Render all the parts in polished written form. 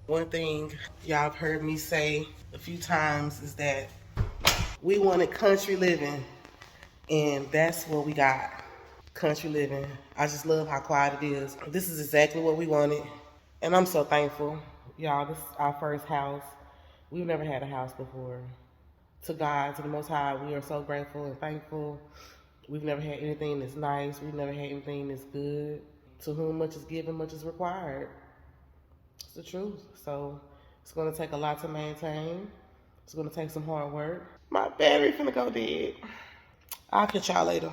One thing y'all have heard me say a few times is that we wanted country living, and that's what we got. Country living. I just love how quiet it is. This is exactly what we wanted, and I'm so thankful. Y'all, this is our first house. We've never had a house before. To God, to the Most High, we are so grateful and thankful. We've never had anything that's nice. We've never had anything that's good. To whom much is given, much is required. It's the truth. So it's going to take a lot to maintain. It's going to take some hard work. My battery finna go dead. I'll catch y'all later.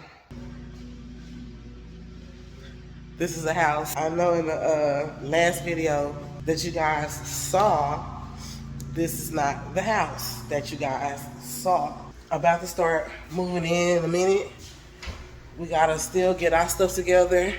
This is a house. I know in the last video that you guys saw, this is not the house that you guys saw. About to start moving in a minute. We gotta still get our stuff together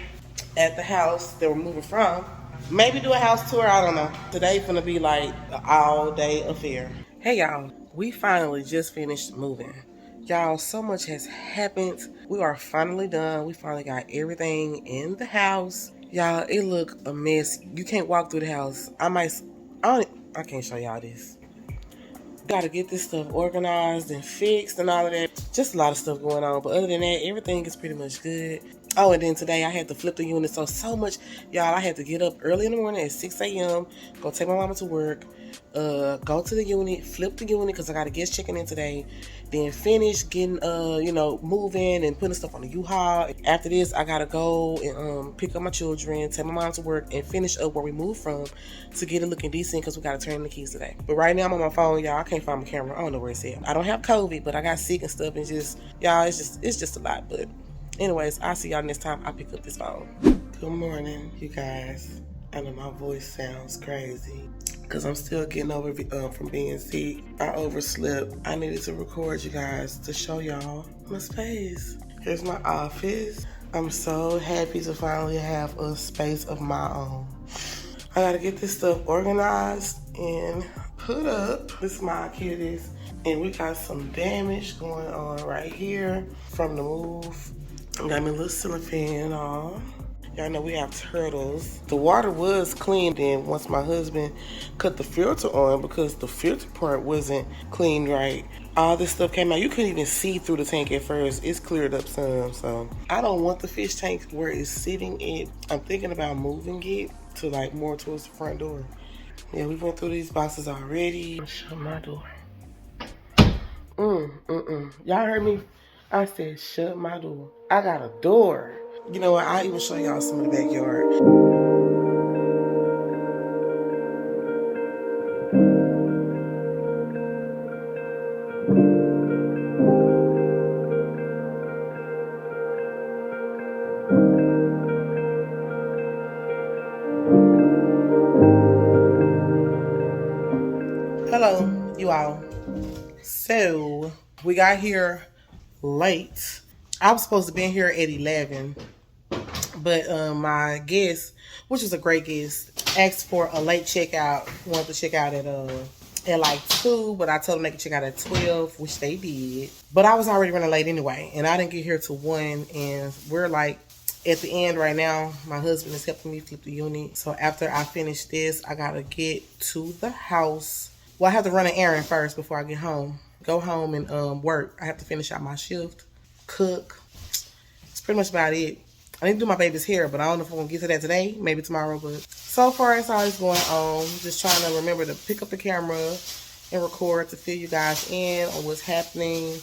at the house that we're moving from. Maybe do a house tour, I don't know. Today finna be like an all day affair. Hey y'all, we finally just finished moving. Y'all, so much has happened. We are finally done. We finally got everything in the house. Y'all, it look a mess. You can't walk through the house. I can't show y'all this. Gotta get this stuff organized and fixed and all of that. Just a lot of stuff going on. But other than that, everything is pretty much good. Oh, and then today I had to flip the unit. So much. Y'all, I had to get up early in the morning at 6 a.m. Go take my mama to work. Go to the unit. Flip the unit because I got a guest checking in today. Then finish getting, moving and putting stuff on the U-Haul. After this, I gotta go and pick up my children, take my mom to work, and finish up where we moved from to get it looking decent because we gotta turn in the keys today. But right now I'm on my phone, y'all. I can't find my camera. I don't know where it's at. I don't have COVID, but I got sick and stuff, and y'all, it's just a lot. But anyways, I'll see y'all next time I pick up this phone. Good morning, you guys. I know my voice sounds crazy because I'm still getting over from being sick. I overslept. I needed to record you guys to show y'all my space. Here's my office. I'm so happy to finally have a space of my own. I gotta get this stuff organized and put up. This is my kitties. And we got some damage going on right here from the move. I got my little ceiling fan on. Y'all know we have turtles. The water was cleaned in once my husband cut the filter on because the filter part wasn't cleaned right. All this stuff came out. You couldn't even see through the tank at first. It's cleared up some, so. I don't want the fish tank where it's sitting at. I'm thinking about moving it to like more towards the front door. Yeah, we went through these boxes already. Shut my door. Y'all heard me? I said, shut my door. I got a door. You know what? I'll even show y'all some of the backyard. Hello, you all. So, we got here late. I was supposed to be here at 11. But my guest, which was a great guest, asked for a late checkout. Wanted to check out at like 2, but I told them they could check out at 12, which they did. But I was already running late anyway, and I didn't get here till 1, and we're like at the end right now. My husband is helping me flip the unit. So after I finish this, I gotta get to the house. Well, I have to run an errand first before I get home. Go home and work. I have to finish out my shift, cook. That's pretty much about it. I need to do my baby's hair, but I don't know if I'm going to get to that today. Maybe tomorrow, but so far it's always going on. Just trying to remember to pick up the camera and record to fill you guys in on what's happening.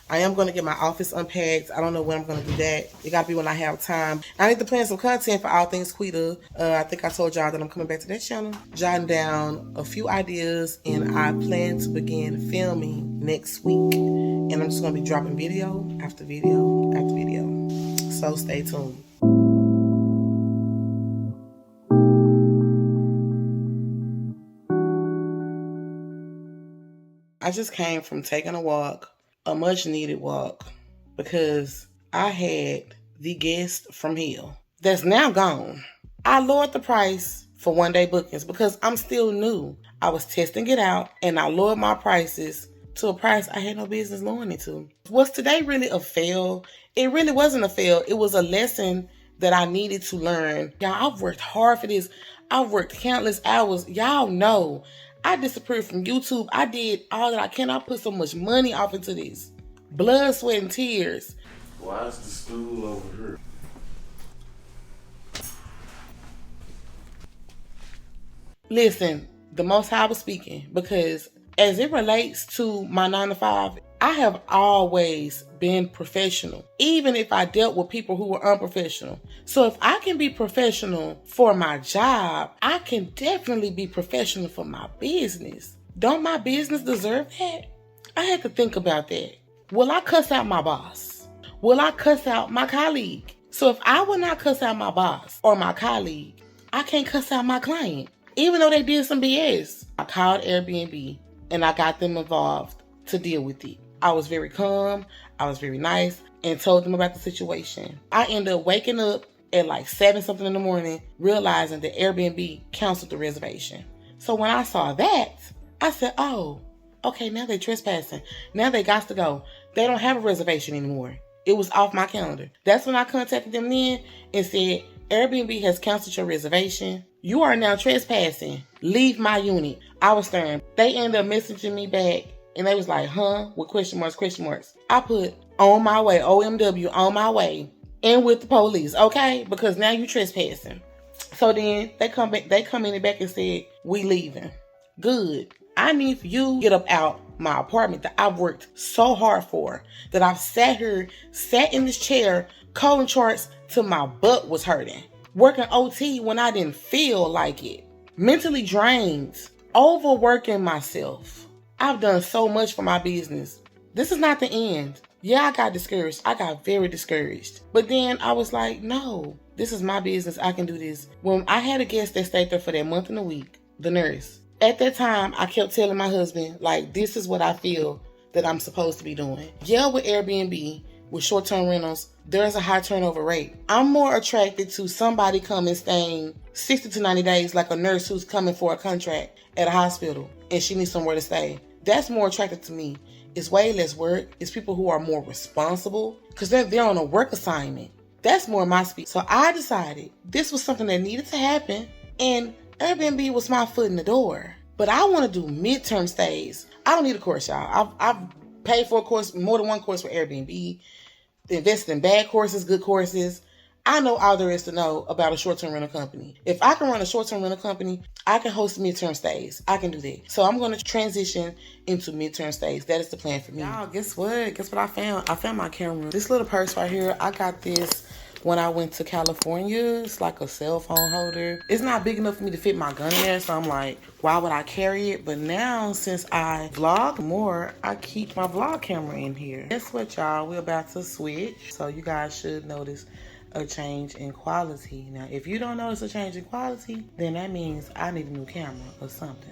I am going to get my office unpacked. I don't know when I'm going to do that. It got to be when I have time. I need to plan some content for All Things Quita. I think I told y'all that I'm coming back to that channel. Jotting down a few ideas, and I plan to begin filming next week. And I'm just going to be dropping video after video after video. So stay tuned. I just came from taking a walk, a much needed walk, because I had the guest from hell that's now gone. I lowered the price for one-day bookings because I'm still new. I was testing it out and I lowered my prices to a price I had no business lowering it to. Was today really a fail? It really wasn't a fail. It was a lesson that I needed to learn. Y'all, I've worked hard for this. I worked countless hours. Y'all know I disappeared from YouTube. I did all that I can. I put so much money off into this. Blood, sweat, and tears. Why is the stool over here? Listen, the Most High was speaking, because as it relates to my 9 to 5, I have always been professional, even if I dealt with people who were unprofessional. So if I can be professional for my job, I can definitely be professional for my business. Don't my business deserve that? I had to think about that. Will I cuss out my boss? Will I cuss out my colleague? So if I will not cuss out my boss or my colleague, I can't cuss out my client. Even though they did some BS, I called Airbnb and I got them involved to deal with it. I was very calm, I was very nice, and told them about the situation. I ended up waking up at like 7 something in the morning, realizing that Airbnb canceled the reservation. So when I saw that, I said, oh, okay, now they're trespassing. Now they got to go. They don't have a reservation anymore. It was off my calendar. That's when I contacted them then and said, Airbnb has canceled your reservation. You are now trespassing. Leave my unit. I was stern. They ended up messaging me back and they was like, huh? With question marks. I put on my way, OMW, on my way, and with the police, okay? Because now you trespassing. So then they come in back and said, we leaving. Good. I need for you to get up out my apartment that I've worked so hard for, that I've sat in this chair, calling charts till my butt was hurting. Working OT when I didn't feel like it. Mentally drained. Overworking myself. I've done so much for my business. This is not the end. Yeah, I got discouraged. I got very discouraged. But then I was like, no, this is my business. I can do this. When I had a guest that stayed there for that month and a week, the nurse. At that time, I kept telling my husband, like, this is what I feel that I'm supposed to be doing. Yeah, with Airbnb, with short-term rentals, there's a high turnover rate. I'm more attracted to somebody coming staying 60 to 90 days, like a nurse who's coming for a contract at a hospital and she needs somewhere to stay. That's more attractive to me. It's way less work. It's people who are more responsible because they're on a work assignment. That's more my speed. So I decided this was something that needed to happen, and Airbnb was my foot in the door. But I want to do midterm stays. I don't need a course, y'all. I've paid for a course, more than one course for Airbnb, invested in bad courses, good courses. I know all there is to know about a short-term rental company. If I can run a short-term rental company, I can host midterm stays. I can do that. So I'm going to transition into midterm stays. That is the plan for me. Y'all, guess what? Guess what I found? I found my camera. This little purse right here, I got this when I went to California. It's like a cell phone holder. It's not big enough for me to fit my gun in there, so I'm like, why would I carry it? But now, since I vlog more, I keep my vlog camera in here. Guess what, y'all? We're about to switch, so you guys should notice a change in quality. Now, if you don't notice a change in quality, then that means I need a new camera or something.